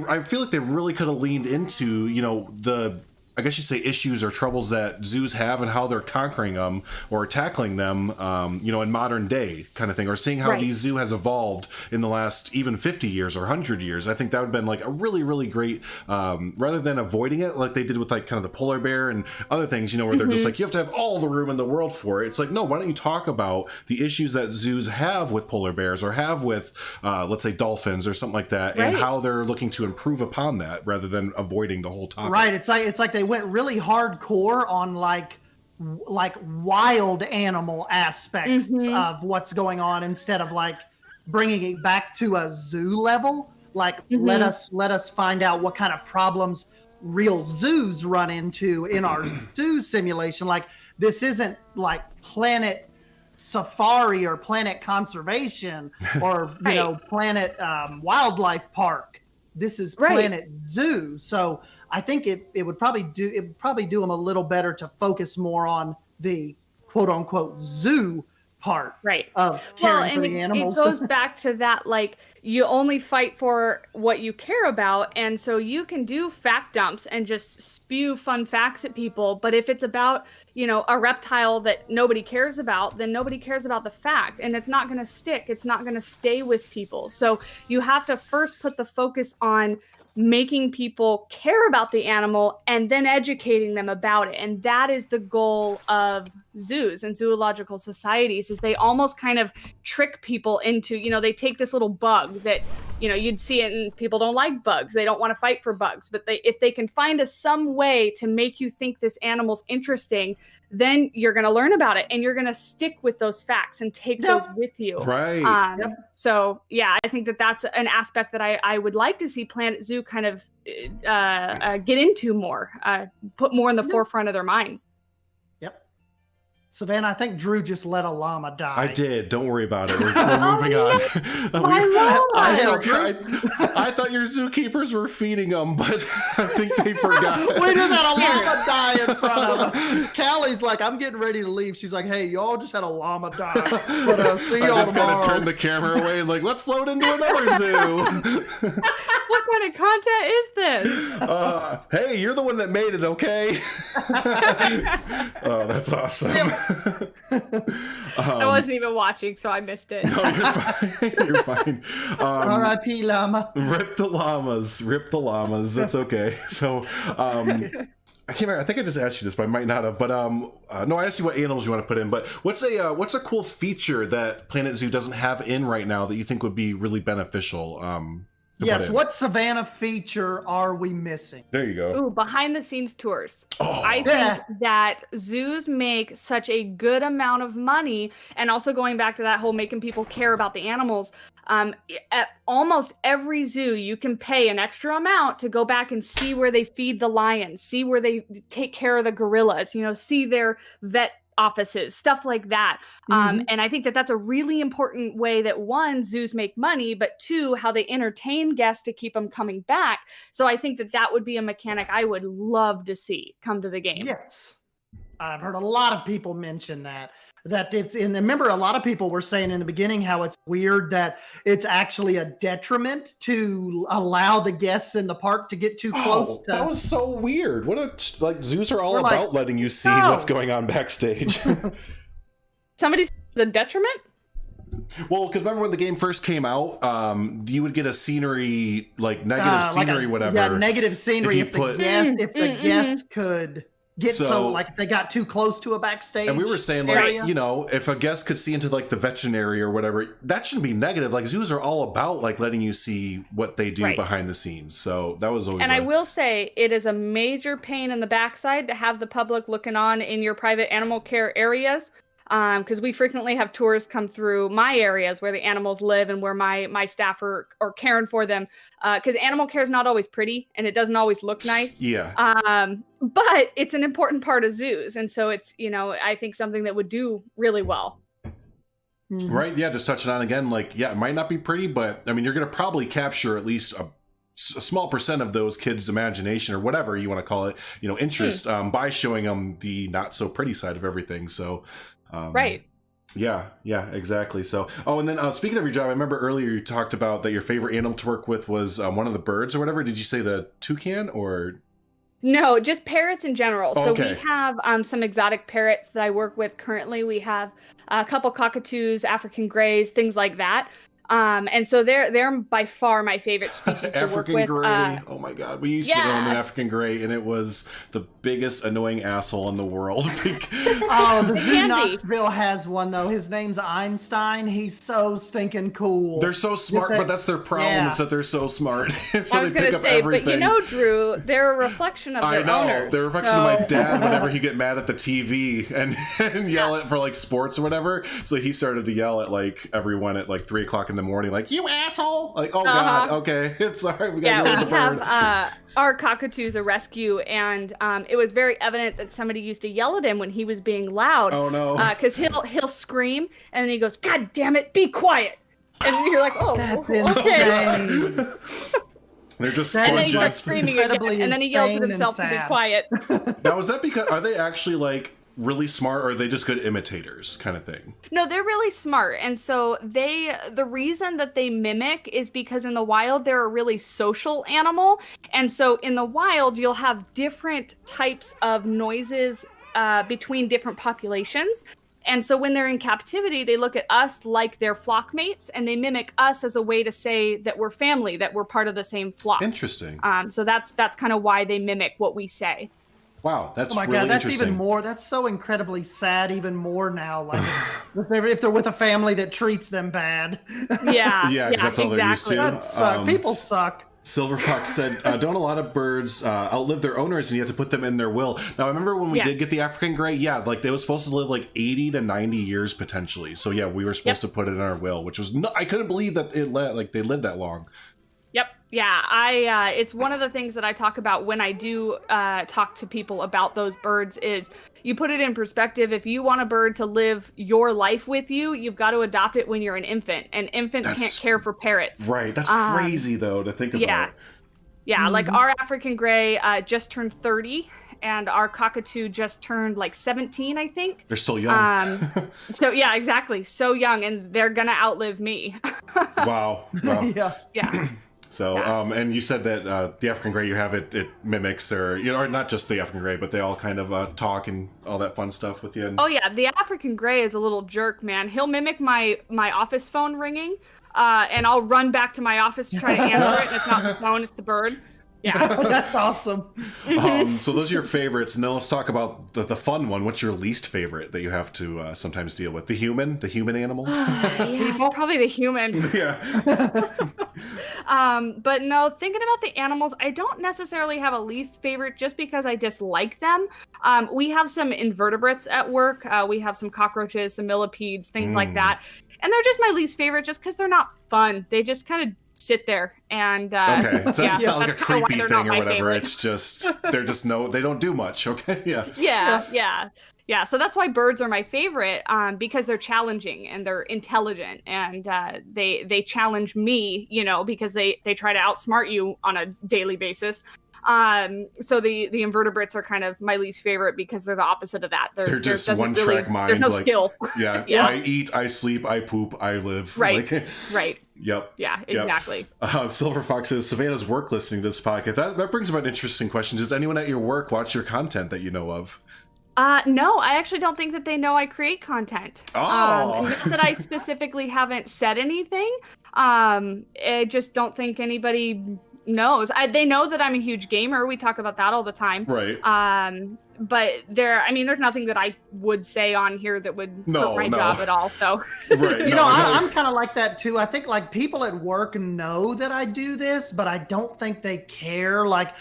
I feel like they really could have leaned into, the I guess you'd say issues or troubles that zoos have and how they're conquering them or tackling them, in modern day kind of thing, or seeing how the zoo has evolved in the last even 50 years or 100 years. I think that would have been like a really, really great, rather than avoiding it like they did with like kind of the polar bear and other things, where they're just like, you have to have all the room in the world for it. It's like, no, why don't you talk about the issues that zoos have with polar bears or have with, let's say, dolphins or something like that, and how they're looking to improve upon that rather than avoiding the whole topic. Right. It's like they went really hardcore on like wild animal aspects of what's going on instead of like bringing it back to a zoo level. Like let us find out what kind of problems real zoos run into in our zoo simulation. Like this isn't like Planet Safari or Planet Conservation or Planet Wildlife Park. This is Planet Zoo. So I think it would probably do them a little better to focus more on the quote unquote zoo part of caring for the animals. It goes back to that, like, you only fight for what you care about, and so you can do fact dumps and just spew fun facts at people, but if it's about a reptile that nobody cares about, then nobody cares about the fact, and it's not going to stick. It's not going to stay with people. So you have to first put the focus on making people care about the animal and then educating them about it. And that is the goal of zoos and zoological societies, is they almost kind of trick people into, they take this little bug that, you'd see it and people don't like bugs. They don't want to fight for bugs, but if they can find some way to make you think this animal's interesting, then you're going to learn about it and you're going to stick with those facts and take those with you. Right. So yeah, I think that's an aspect that I would like to see Planet Zoo kind of get into more, put more in the forefront of their minds. Savannah, I think Drew just let a llama die. I did. Don't worry about it. We're moving on. My llama! I thought your zookeepers were feeding them, but I think they forgot. We just had a llama die in front of us. Callie's like, I'm getting ready to leave. She's like, hey, y'all just had a llama die. But see y'all I just tomorrow. kind of turned the camera away and like, let's load into another zoo. What kind of content is this? Hey, you're the one that made it, okay? Oh, that's awesome. I wasn't even watching, so I missed it. No, you're fine. You're fine. R.I.P. llama. Rip the llamas. That's okay. So, I can't remember. I think I just asked you this, but I might not have. But no, I asked you what animals you want to put in. But what's a cool feature that Planet Zoo doesn't have in right now that you think would be really beneficial? Yes, what Savannah feature are we missing? There you go. Ooh, behind the scenes tours. Oh. I think that zoos make such a good amount of money, and also going back to that whole making people care about the animals. At almost every zoo, you can pay an extra amount to go back and see where they feed the lions, see where they take care of the gorillas, see their vet offices, stuff like that. And I think that that's a really important way that, one, zoos make money, but two, how they entertain guests to keep them coming back. So I think that would be a mechanic I would love to see come to the game. Yes. I've heard a lot of people mention that it's in. Remember, a lot of people were saying in the beginning how it's weird that it's actually a detriment to allow the guests in the park to get too close to. That was so weird. Zoos are all about letting you see what's going on backstage. Somebody says a detriment? Well, because remember when the game first came out, you would get a scenery, like negative scenery, whatever. Yeah, negative scenery if the guest could get like if they got too close to a backstage. And we were saying area. If a guest could see into like the veterinary or whatever, that shouldn't be negative. Like zoos are all about like letting you see what they do behind the scenes. So that was always. And I will say it is a major pain in the backside to have the public looking on in your private animal care areas. Because we frequently have tours come through my areas where the animals live and where my staff are caring for them. Because animal care is not always pretty and it doesn't always look nice. Yeah. But it's an important part of zoos. And so it's, I think something that would do really well. Right. Yeah. Just touching on again, it might not be pretty, but I mean, you're going to probably capture at least a small percent of those kids' imagination or whatever you want to call it, interest by showing them the not so pretty side of everything. So. Right. Yeah, exactly. So, and then speaking of your job, I remember earlier you talked about that your favorite animal to work with was one of the birds or whatever. Did you say the toucan or? No, just parrots in general. So Okay. we have some exotic parrots that I work with currently. We have a couple cockatoos, African greys, things like that. And so they're by far my favorite species to work African with. gray. Oh my god, we used to own an African gray, and it was the biggest annoying asshole in the world. Oh, the zoo can be. Knoxville has one though. His name's Einstein. He's so stinking cool. They're so smart, but that's their problem is that they're so smart. So I was they going pick to up say, everything. but you know, Drew, they're a reflection of their owner. They're a reflection of my dad whenever he get mad at the TV and yell at for like sports or whatever. So he started to yell at like everyone at like 3 o'clock in the morning, like, you asshole! Like, oh god, okay, it's all right. We got rid of the bird. Have our cockatoo's a rescue, and it was very evident that somebody used to yell at him when he was being loud. Oh no! Because he'll scream, and then he goes, "God damn it, be quiet!" And you're like, "Oh, okay." They're just And then he sponges. starts screaming again, and then he yells at himself to be quiet. Now, is that because are they actually like really smart, or are they just good imitators, kind of thing? No, they're really smart, and so the reason that they mimic is because in the wild they're a really social animal, and so in the wild you'll have different types of noises between different populations. And so when they're in captivity, they look at us like they're flock mates, and they mimic us as a way to say that we're family, that we're part of the same flock. Interesting. So that's kind of why they mimic what we say. Wow, that's oh my really god, that's interesting. even more. That's so incredibly sad. Even more now, like if they're with a family that treats them bad. Yeah, yeah, because that's all they're used to. That suck. People suck. Silver Fox said, don't a lot of birds outlive their owners and you have to put them in their will? Now, I remember when we did get the African gray, like they were supposed to live like 80 to 90 years potentially. So yeah, we were supposed to put it in our will, which was, I couldn't believe that they lived that long. Yep. Yeah, it's one of the things that I talk about when I do talk to people about those birds is you put it in perspective. If you want a bird to live your life with you, you've got to adopt it when you're an infant, and infants can't care for parrots. Right. That's crazy though to think about. Yeah, like our African gray just turned 30. And our cockatoo just turned like 17, I think. They're still young. So yeah, exactly. So young, and they're gonna outlive me. Wow. Yeah. So, and you said that the African gray you have it mimics, or or not just the African gray, but they all kind of talk and all that fun stuff with you. And... Oh yeah, the African gray is a little jerk, man. He'll mimic my office phone ringing, and I'll run back to my office to try to answer it, and it's not the phone, it's the bird. Yeah. That's awesome. So those are your favorites. Now let's talk about the fun one. What's your least favorite that you have to sometimes deal with? The human animal? Yeah, probably the human. Yeah. But no, thinking about the animals, I don't necessarily have a least favorite just because I dislike them. We have some invertebrates at work. We have some cockroaches, some millipedes, things like that. And they're just my least favorite just because they're not fun. They just kind of sit there and okay, so it's not like a creepy thing or whatever. Favorite. It's just they don't do much. Okay, yeah. So that's why birds are my favorite, because they're challenging and they're intelligent, and they challenge me, because they try to outsmart you on a daily basis. So the invertebrates are kind of my least favorite because they're the opposite of that. They're just one track mind. There's no skill. Yeah, I eat, I sleep, I poop, I live. Right. Right. Yep. Yeah, exactly. Silver Fox says, Savannah's work listening to this podcast. That brings up an interesting question. Does anyone at your work watch your content that you know of? No, I actually don't think that they know I create content. Oh. Not that I specifically haven't said anything. I just don't think anybody knows. They know that I'm a huge gamer. We talk about that all the time. Right. But there's nothing that I would say on here that would hurt my job at all. So, right. I'm kind of like that too. I think like people at work know that I do this, but I don't think they care. Like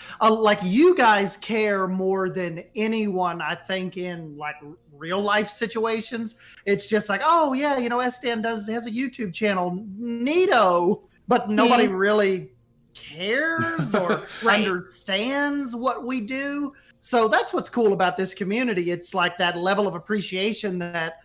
you guys care more than anyone. I think in like real life situations, it's just like, oh yeah, Sdan has a YouTube channel, neato, but nobody really cares or understands what we do. So that's what's cool about this community. It's like that level of appreciation that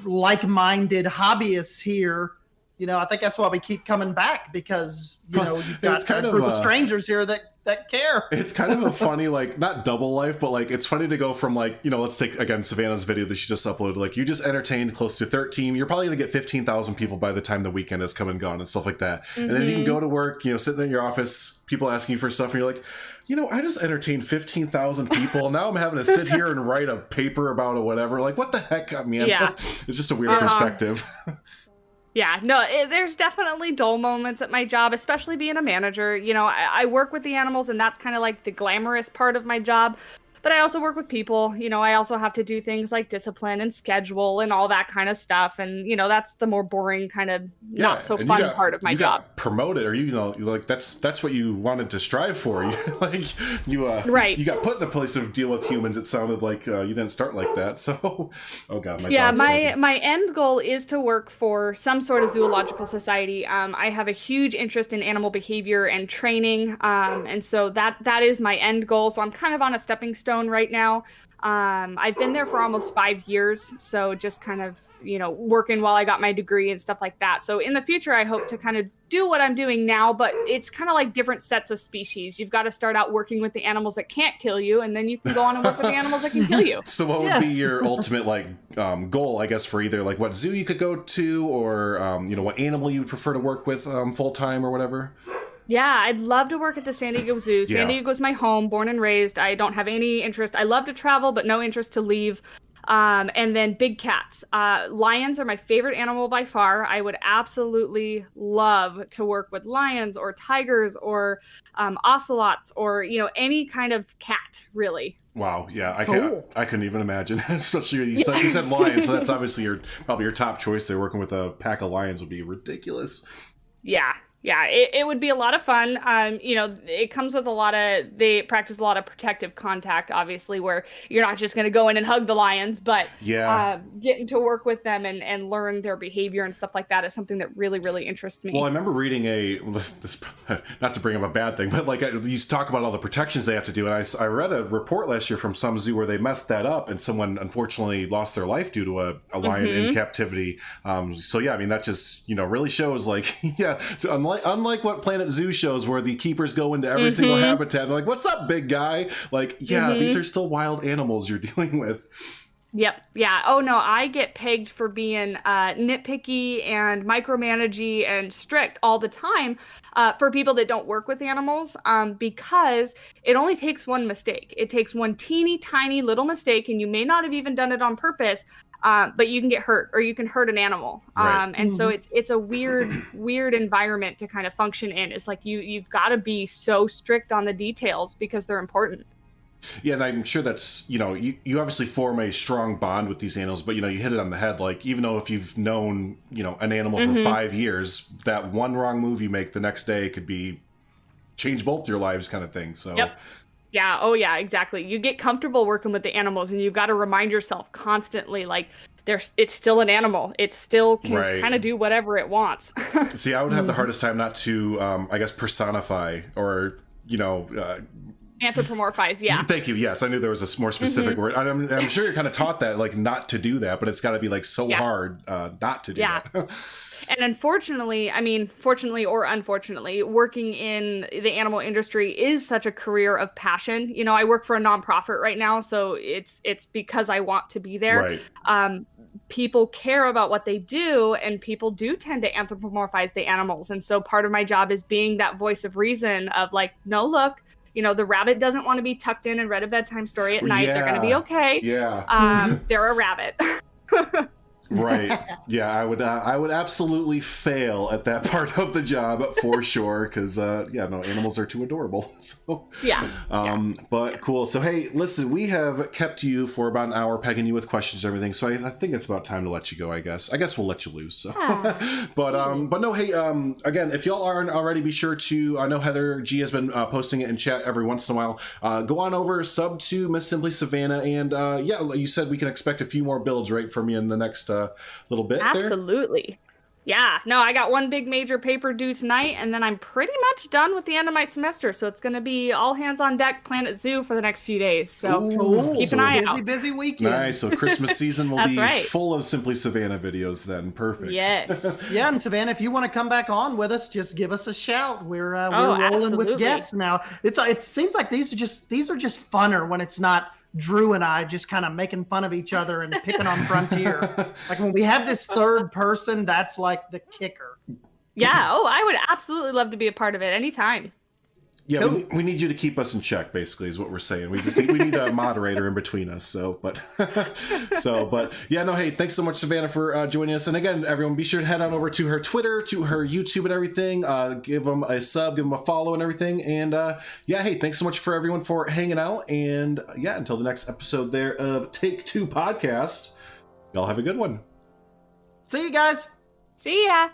like-minded hobbyists here, I think that's why we keep coming back, because, you've got a group of strangers here that that care. It's kind of a funny, like, not double life, but like it's funny to go from like, you know, let's take again Savannah's video that she just uploaded. Like, you just entertained close to 13. You're probably gonna get 15,000 people by the time the weekend has come and gone and stuff like that. And then you can go to work, you know, sitting in your office, people asking you for stuff, and you're like, you know, I just entertained 15,000 people. Now I'm having to sit here and write a paper about or whatever. Like, what the heck, man? Yeah. It's just a weird perspective. Yeah, no, there's definitely dull moments at my job, especially being a manager. You know, I work with the animals, and that's kind of like the glamorous part of my job. But I also work with people. You know, I also have to do things like discipline and schedule and all that kind of stuff. And, you know, that's the more boring kind of not so fun part of my job. Got promoted, or, you know, like that's what you wanted to strive for. Right. You got put in a place of deal with humans. It sounded like you didn't start like that. So, oh God, my end goal is to work for some sort of zoological society. I have a huge interest in animal behavior and training. And so that is my end goal. So I'm kind of on a stepping stone right now. I've been there for almost 5 years, so just kind of, you know, working while I got my degree and stuff like that. So in the future, I hope to kind of do what I'm doing now, but it's kind of like different sets of species. You've got to start out working with the animals that can't kill you, and then you can go on and work with the animals that can kill you. So what would be your ultimate like goal, I guess, for either like what zoo you could go to, or you know, what animal you would prefer to work with full time or whatever? Yeah, I'd love to work at the San Diego Zoo. San Diego's my home, born and raised. I don't have any interest. I love to travel, but no interest to leave. And then big cats. Lions are my favorite animal by far. I would absolutely love to work with lions or tigers or ocelots or, you know, any kind of cat, really. Wow, yeah, I couldn't even imagine. Especially you said lions, so that's obviously probably your top choice there. Working with a pack of lions would be ridiculous. Yeah, it would be a lot of fun. You know, it comes with they practice a lot of protective contact, obviously, where you're not just going to go in and hug the lions, but getting to work with them and learn their behavior and stuff like that is something that really, really interests me. Well, I remember reading this, not to bring up a bad thing, but like you talk about all the protections they have to do. And I read a report last year from some zoo where they messed that up and someone unfortunately lost their life due to a lion in captivity. So yeah, I mean, that just, you know, really shows like, unlike what Planet Zoo shows where the keepers go into every single habitat and like, what's up, big guy? Like, these are still wild animals you're dealing with. Yep. Yeah. Oh no, I get pegged for being nitpicky and micromanagey and strict all the time for people that don't work with animals, because it only takes one mistake. It takes one teeny tiny little mistake, and you may not have even done it on purpose. But you can get hurt, or you can hurt an animal. Right. And so it's a weird environment to kind of function in. It's like you've got to be so strict on the details because they're important. Yeah, and I'm sure that's, you know, you obviously form a strong bond with these animals, but, you know, you hit it on the head. Like, even though if you've known, you know, an animal for 5 years, that one wrong move you make the next day could be change both your lives kind of thing. So. Yep. Yeah. Oh, yeah, exactly. You get comfortable working with the animals, and you've got to remind yourself constantly, like, it's still an animal. It still can kind of do whatever it wants. See, I would have the hardest time not to, I guess, personify or, you know... anthropomorphize, yeah. Thank you. Yes, I knew there was a more specific word. I'm sure you're kind of taught that, like, not to do that, but it's got to be, like, so hard not to do that. And unfortunately, I mean, fortunately or unfortunately, working in the animal industry is such a career of passion. You know, I work for a nonprofit right now, so it's because I want to be there. Right. People care about what they do, and people do tend to anthropomorphize the animals. And so part of my job is being that voice of reason of like, no, look, you know, the rabbit doesn't want to be tucked in and read a bedtime story at night. They're going to be okay. Yeah. They're a rabbit. Right. Yeah, I would absolutely fail at that part of the job for sure, because animals are too adorable. So but cool. So hey, listen, we have kept you for about an hour, pegging you with questions and everything. So I think it's about time to let you go. I guess we'll let you loose. So. But no, hey, again, if y'all aren't already, be sure to. I know Heather G has been posting it in chat every once in a while. Go on over, sub to Miss SimplySavannah, and you said we can expect a few more builds right from you in the next little bit. Absolutely. Yeah, no, I got one big major paper due tonight, and then I'm pretty much done with the end of my semester. So it's going to be all hands on deck, Planet Zoo for the next few days. So Cool. keep an eye out. Busy weekend. Nice. So Christmas season will That's be right. full of Simply Savannah videos then. Perfect. Yes. Yeah, and Savannah, if you want to come back on with us, just give us a shout. We're rolling absolutely. with guests now. It seems like these are just funner when it's not Drew and I just kind of making fun of each other and picking on Frontier. Like when we have this third person, that's like the kicker. Yeah. Oh, I would absolutely love to be a part of it anytime. Yeah, Cool. we need you to keep us in check, basically, is what we're saying. We need a moderator in between us. But yeah, no, hey, thanks so much, Savannah, for joining us. And again, everyone, be sure to head on over to her Twitter, to her YouTube and everything. Give them a sub, give them a follow and everything. And yeah, hey, thanks so much for everyone for hanging out. And yeah, until the next episode there of Take2Podcast, y'all have a good one. See you guys. See ya.